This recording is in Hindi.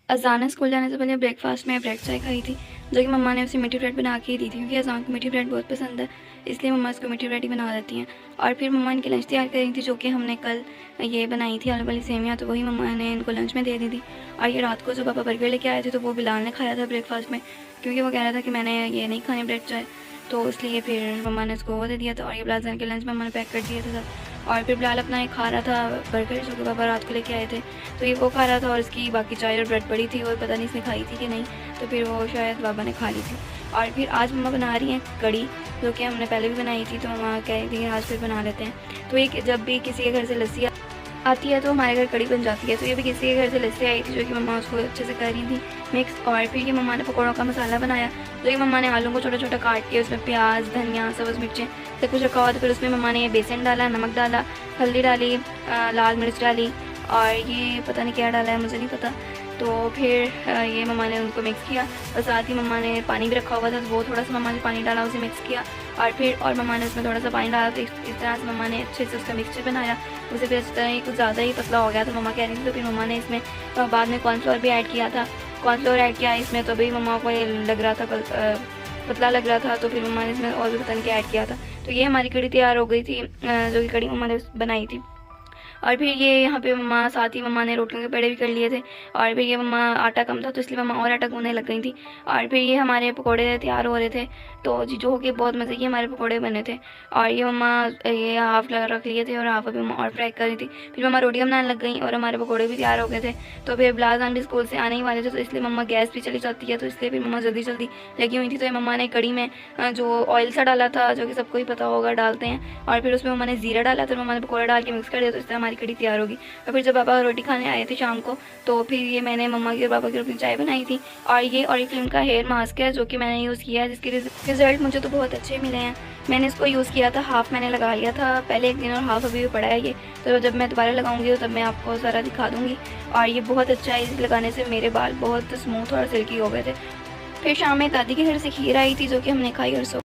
अज़ान स्कूल जाने से पहले ब्रेकफास्ट में ब्रेड चाय खाई थी, जो कि मम्मा ने उसे मीठी ब्रेड बना के ही दी थी, क्योंकि अज़ान को मीठी ब्रेड बहुत पसंद है, इसलिए मम्मा उसको मीठी ब्रेड ही बना देती हैं। और फिर मम्मा इनकी लंच तैयार कर रही थी, जो कि हमने कल ये बनाई थी आलू वाली सेवियाँ, तो वही मम्मा ने इनको लंच में दे दी थी। और ये रात को जो पापा बर्गर लेके आए थे, तो वो बिलाल ने खाया था ब्रेकफास्ट में, क्योंकि वो कह रहा था कि मैंने ये नहीं खानी ब्रेड चाय, तो इसलिए फिर मम्मा ने उसको वो दे दिया था। और ये बिलाल के लंच में मम्मा ने पैक कर दिया था। और फिर बिलाल अपना एक खा रहा था बर्गर, जो कि पापा रात को लेके आए थे, तो ये वो खा रहा था, और इसकी बाकी चाय और ब्रेड पड़ी थी, और पता नहीं इसने खाई थी कि नहीं, तो फिर वो शायद बाबा ने खा ली थी। और फिर आज मम्मा बना रही हैं कड़ी, जो कि हमने पहले भी बनाई थी, तो मम्मा कह रही थी कि आज फिर बना लेते हैं। तो ये जब भी किसी के घर से लस्सी आती है तो हमारे घर कड़ी बन जाती है। तो ये भी किसी के घर से लस्सी आई थी, जो कि मम्मा उसको अच्छे से कर रही थी मिक्स। और फिर ये मम्मा ने पकौड़ों का मसाला बनाया, जो कि मम्मा ने आलू को छोटा छोटा काट के उसमें प्याज, धनिया, सब्ज़ मिर्चें सब कुछ रखा हुआ था। फिर उसमें मम्मा ने बेसन डाला, नमक डाला, हल्दी डाली, लाल मिर्च डाली, और ये पता नहीं क्या डाला है, मुझे नहीं पता। तो फिर ये मम्मा ने उनको मिक्स किया, और साथ ही मम्मा ने पानी भी रखा हुआ था, तो वो थोड़ा सा मम्मा ने पानी डाला, उसे मिक्स किया। और मम्मा ने उसमें थोड़ा सा पानी डाला, तो इस तरह से मम्मा ने अच्छे से उसका मिक्सचर बनाया। उसे फिर इस तरह ही कुछ ज़्यादा ही पतला हो गया था, मम्मा कह रही थी। तो फिर मम्मा ने इसमें बाद में कॉर्नफ्लोर भी ऐड किया था, कॉर्नफ्लोर ऐड किया इसमें, तो भी मम्मा को ये लग रहा था पतला लग रहा था, तो फिर मम्मा ने इसमें और भी पता नहीं क्या ऐड किया था। तो ये हमारी कड़ी तैयार हो गई थी, जो कि कड़ी मम्मा ने बनाई थी। और फिर ये यहाँ पे मम्मा साथ ही मम्मा ने रोटियों के पेड़े भी कर लिए थे। और फिर ये मम्मा आटा कम था, तो इसलिए मम्मा और आटा गूंदने लग गई थी। और फिर ये हमारे पकोड़े तैयार हो रहे थे, तो जीजू हो के बहुत मज़े के हमारे पकोड़े बने थे। और ये मम्मा ये हाफ रख लिए थे, और हाफ अभी मम्मा और फ्राई कर रही थी। फिर मम्मा रोटियाँ बनाने लग गई, और हमारे पकोड़े भी तैयार हो गए थे। तो फिर बिलाल भी स्कूल से आने ही वाले थे, तो इसलिए मम्मा गैस भी चली जाती है, तो इसलिए फिर मम्मा जल्दी जल्दी लगी हुई थी। तो ये मम्मा ने कड़ी में जो ऑयल सा डाला था, जो कि सबको ही पता होगा डालते हैं, और फिर उसमें मम्मा ने ज़ीरा डाला था, मम्मा ने पकौड़ा डाल के मिक्स कर दिया, तो इस तरह हमारी कड़ी तैयार होगी। और फिर जब पापा रोटी खाने आए थे शाम को, तो फिर ये मैंने मम्मा की और पापा की अपनी चाय बनाई थी। और ये ऑरिफ्लेम का हेयर मास्क है, जो कि मैंने यूज़ किया है, जिसके रिज़ल्ट मुझे तो बहुत अच्छे मिले हैं। मैंने इसको यूज़ किया था, हाफ़ मैंने लगा लिया था पहले एक दिन, और हाफ़ अभी भी पड़ा है ये। तो जब मैं दोबारा लगाऊंगी तो तब मैं आपको सारा दिखा दूँगी। और ये बहुत अच्छा है, इसे लगाने से मेरे बाल बहुत स्मूथ और सिल्की हो गए थे। फिर शाम में दादी के घर से खीर आई थी, जो कि हमने खाई और